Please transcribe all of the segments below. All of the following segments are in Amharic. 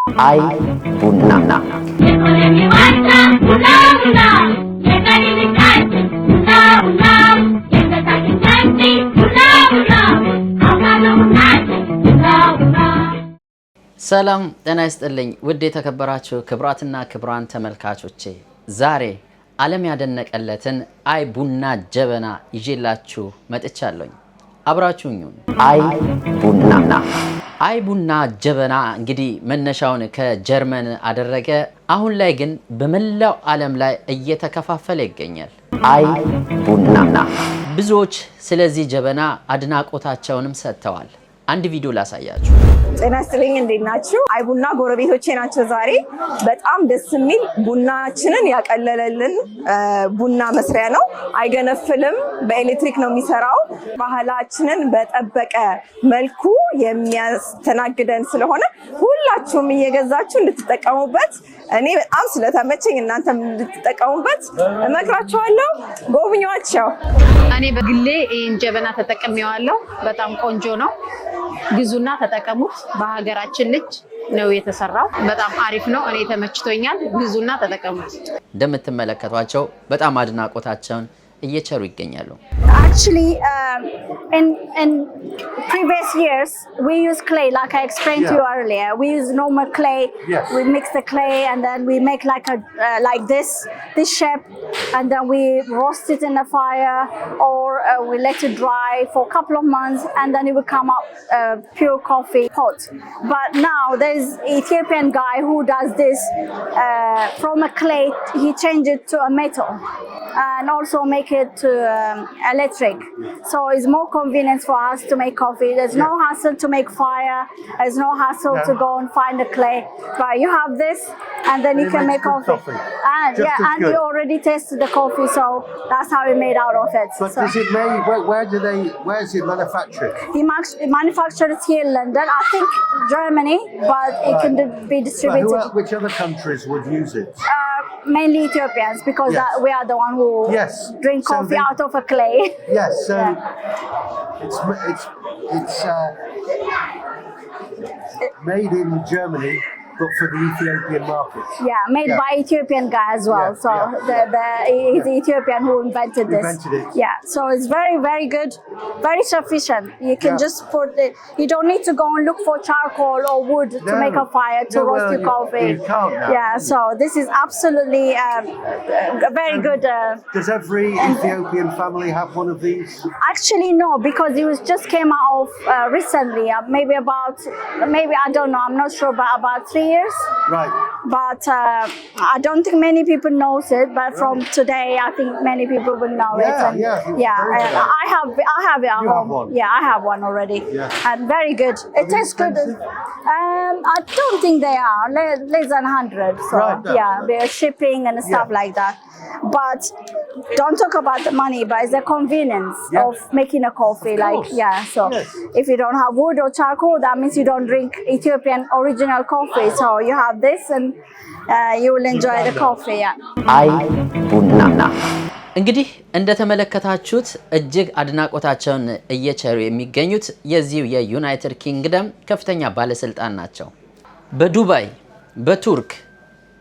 አይ ቡና ሰላም ጤና ይስጥልኝ ውድ የተከበራችሁ ክብራትና ክብራን ተመልካቾቼ ዛሬ ዓለም ያደነቀለትን አይ ቡና ጀበና ይዤላችሁ መጥቻለሁ። አብራችሁኝ አይ ቡና ጀበና እንግዲህ መነሻውን ከጀርመን አደረገ። አሁን ላይ ግን በመላው ዓለም ላይ እየተከፋፈለ ይገኛል። አይ ቡና ብዙዎች ስለዚህ ጀበና አድናቆታቸውንም ሰጥተዋል። አንድ ቪዲዮ ላሳያችሁ። ጤና ይስጥልኝ እንዴት ናችሁ? አይ ቡና ጎረቤቶቼ ናቸው። ዛሬ በጣም ደስ የሚል ቡናችንን ያቀለለልን ቡና መስሪያ ነው። አይገነፍልም፣ በኤሌክትሪክ ነው የሚሰራው። ባህላችንን በጠበቀ መልኩ የሚያስተናግደን ስለሆነ ሁላችሁም እየገዛችሁ እንድትጠቀሙበት፣ እኔ በጣም ስለተመቸኝ እናንተም እንድትጠቀሙበት እመክራችኋለሁ። ጎብኟቸው። እኔ በግሌ ይህን ጀበና ተጠቅሜዋለሁ። በጣም ቆንጆ ነው። ግዙና ተጠቀሙት። በሀገራችን ልጅ ነው የተሰራው። በጣም አሪፍ ነው። እኔ ተመችቶኛል። ግዙና ተጠቀሙት። እንደምትመለከቷቸው በጣም አድናቆታቸውን እየቸሩ ይገኛሉ። Actually, in previous years, we use clay, like I explained to you earlier. We use normal clay. Yes. We mix the clay and then we make like this shape, and then we roast it in the fire, or we let it dry for a couple of months, and then it will come out pure coffee hot. But now there's Ethiopian guy who does this from a clay. He changed it to a metal and also make it to electric. So it's more convenient for us to make coffee. There's no hassle to make fire. There's no hassle to go and find the clay. But you have this, and then you can make coffee. And and you already tasted the coffee, so that's how we made out of it. But is it made? Where is it manufactured? He manufactures here in London, I think Germany, but it can be distributed. Which other countries would use it? Mainly Ethiopians, because we are the one who drink coffee out of a clay. Yes, so it's made in Germany, but for the Ethiopian market. Yeah, made by Ethiopian guy as well. He's the Ethiopian who invented this. Yeah, so it's very, very good, very sufficient. You can just put it. You don't need to go and look for charcoal or wood to make a fire to roast your coffee. You can't now. Yeah, so this is absolutely very good. Does every Ethiopian family have one of these? Actually, no, because it was just came out recently. Maybe I don't know. I'm not sure, but about 3 years. Right. But I don't think many people knows it. But from today, I think many people will know it. And I have it at home. Yeah, I have one already, and very good. It tastes good. I don't think they are less than 100. So they're shipping and stuff like that. But don't talk about the money, but it's the convenience of making a coffee. If you don't have wood or charcoal, that means you don't drink Ethiopian original coffee. So you have this, and you will enjoy the coffee. አይ ቡና እንግዲህ እንደተመለከታችሁት እጅግ አድናቆታቸውን እየቸሩ የሚገኙት የዚሁ የዩናይትድ ኪንግደም ከፍተኛ ባለስልጣን ናቸው። በዱባይ በቱርክ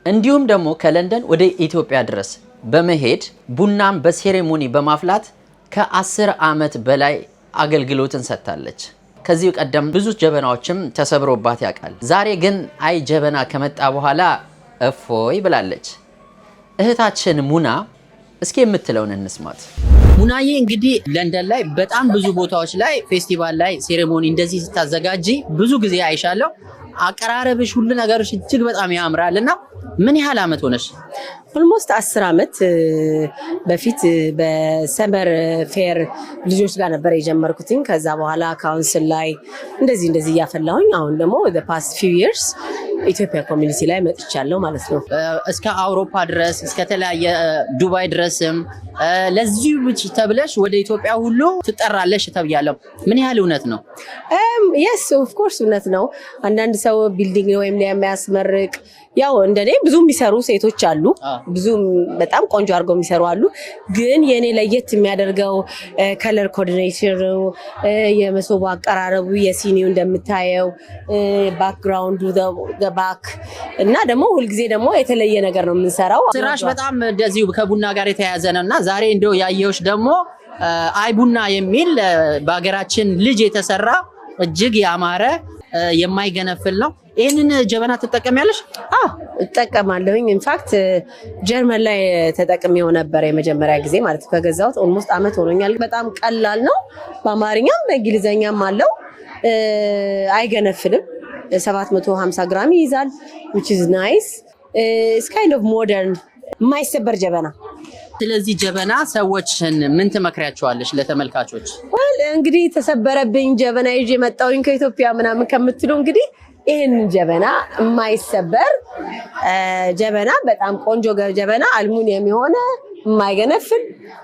እንዲሁም ደግሞ ከለንደን ወደ ኢትዮጵያ ድረስ በመሄድ ቡናን በሴሬሞኒ በማፍላት ከ10 ዓመት በላይ አገልግሎትን ሰጥታለች። ከዚህ ቀደም ብዙ ጀበናዎችም ተሰብሮባት ያውቃል። ዛሬ ግን አይ ጀበና ከመጣ በኋላ እፎይ ብላለች። እህታችን ሙና እስኪ የምትለውን እንስማት። ሙናዬ እንግዲህ ለንደን ላይ በጣም ብዙ ቦታዎች ላይ ፌስቲቫል ላይ ሴሬሞኒ እንደዚህ ስታዘጋጂ ብዙ ጊዜ አይሻለሁ። አቀራረብሽ ሁሉ ነገርሽ እጅግ በጣም ያምራልና ምን ያህል አመት ሆነሽ? ኦልሞስት 10 አመት በፊት በሰመር ፌር ልጆች ጋር ነበር የጀመርኩትኝ። ከዛ በኋላ ካውንስል ላይ እንደዚህ ያፈላሁኝ። አሁን ደግሞ the past few years ኢትዮጵያ ኮሚኒቲ ላይ መጥቻለሁ ማለት ነው። እስከ አውሮፓ ድረስ እስከ ተለያየ ዱባይ ድረስም ለዚህ ብቻ ተብለሽ ወደ ኢትዮጵያ ሁሉ ትጠራለሽ ተብያለሁ። ምን ያህል እውነት ነው? yes of course እውነት ነው። አንዳንድ ሰው ቢልዲንግ ወይም የሚያስመርቅ ያው እንደኔ ብዙ የሚሰሩ ሴቶች አሉ፣ ብዙ በጣም ቆንጆ አድርገው የሚሰሩ አሉ። ግን የኔ ለየት የሚያደርገው ከለር ኮኦርዲኔሽኑ፣ የመሶቡ አቀራረቡ፣ የሲኒው እንደምታየው ባክግራውንዱ ባክ እና ደግሞ ሁልጊዜ ደግሞ የተለየ ነገር ነው የምንሰራው። ስራሽ በጣም እንደዚሁ ከቡና ጋር የተያያዘ ነውና ዛሬ እንደው ያየሁሽ ደግሞ አይ ቡና የሚል በአገራችን ልጅ የተሰራ እጅግ ያማረ የማይገነፍል ነው። ይሄንን ጀበና ትጠቀሚያለሽ? እጠቀማለሁኝ። ኢንፋክት ጀርመን ላይ ተጠቅሜው ነበር የመጀመሪያ ጊዜ ማለት ነው። ከገዛሁት ኦልሞስት አመት ሆኖኛል። በጣም ቀላል ነው። በአማርኛም በእንግሊዘኛም አለው። አይገነፍልም። 750 ግራም ይይዛል which is nice. it's kind of modern የማይሰበር ጀበና። ስለዚህ ጀበና ሰዎችን ምን ትመክሪያቸዋለሽ ለተመልካቾች? እንግዲህ ተሰበረብኝ ጀበና ይዤ መጣሁኝ ከኢትዮጵያ ምናምን ከምትሉ እንግዲህ ይሄን ጀበና የማይሰበር ጀበና በጣም ቆንጆ ጀበና አልሙኒየም የሆነ የማይገነፍል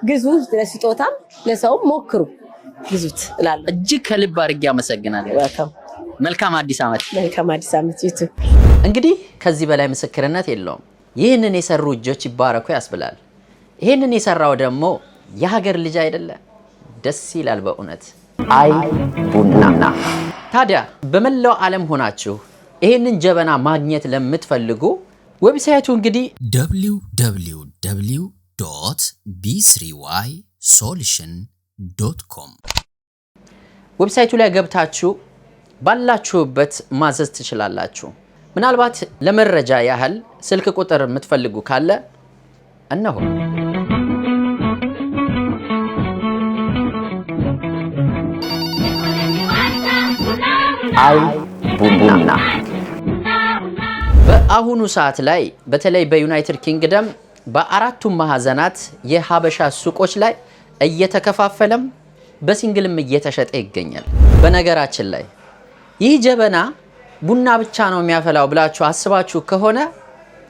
ግዙ። ለስጦታም ለሰውም ሞክሩ፣ ግዙት እላለሁ። እጅግ ከልብ አድርጌ አመሰግናለሁ። መልካም አዲስ ዓመት። መልካም አዲስ ዓመት ይቱ። እንግዲህ ከዚህ በላይ ምስክርነት የለውም። ይህንን የሰሩ እጆች ይባረኩ ያስብላል። ይህንን የሰራው ደግሞ የሀገር ልጅ አይደለ? ደስ ይላል በእውነት። አይ ቡና። ታዲያ በመላው ዓለም ሆናችሁ ይህንን ጀበና ማግኘት ለምትፈልጉ ዌብሳይቱ እንግዲህ www.b3ysolution.com ዌብሳይቱ ላይ ገብታችሁ ባላችሁበት ማዘዝ ትችላላችሁ። ምናልባት ለመረጃ ያህል ስልክ ቁጥር የምትፈልጉ ካለ እነሆ። አይ ቡና። በአሁኑ ሰዓት ላይ በተለይ በዩናይትድ ኪንግደም በአራቱም ማዕዘናት የሀበሻ ሱቆች ላይ እየተከፋፈለም በሲንግልም እየተሸጠ ይገኛል። በነገራችን ላይ ይህ ጀበና ቡና ብቻ ነው የሚያፈላው ብላችሁ አስባችሁ ከሆነ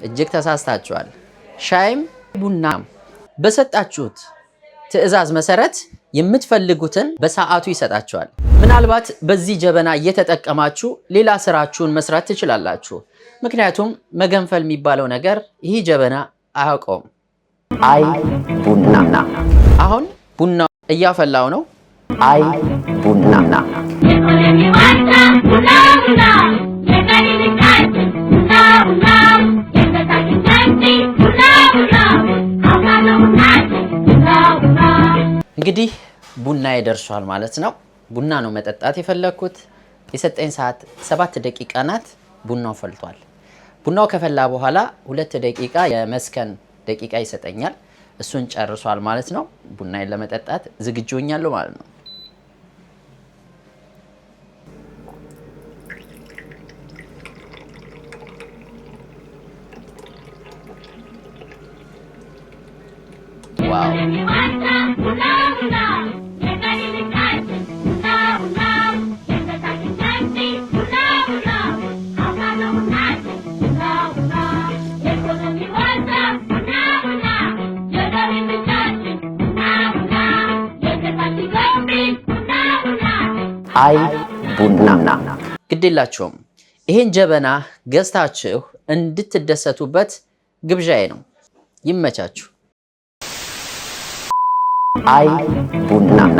እጅግ ተሳስታችኋል። ሻይም ቡናም በሰጣችሁት ትዕዛዝ መሰረት የምትፈልጉትን በሰዓቱ ይሰጣችኋል። ምናልባት በዚህ ጀበና እየተጠቀማችሁ ሌላ ስራችሁን መስራት ትችላላችሁ። ምክንያቱም መገንፈል የሚባለው ነገር ይህ ጀበና አያውቀውም። አይ ቡና። አሁን ቡናው እያፈላው ነው። አይ ቡና። እንግዲህ ቡና ይደርሷል ማለት ነው። ቡና ነው መጠጣት የፈለኩት። የሰጠኝ ሰዓት 7 ደቂቃ ናት። ቡናው ፈልቷል። ቡናው ከፈላ በኋላ 2 ደቂቃ የመስከን ደቂቃ ይሰጠኛል። እሱን ጨርሷል ማለት ነው። ቡናዬን ለመጠጣት ዝግጁ ሆኛለሁ ማለት ነው። ዋው! አይ ቡና። ግዴላችሁም ይሄን ጀበና ገዝታችሁ እንድትደሰቱበት ግብዣዬ ነው። ይመቻችሁ። አይ ቡና።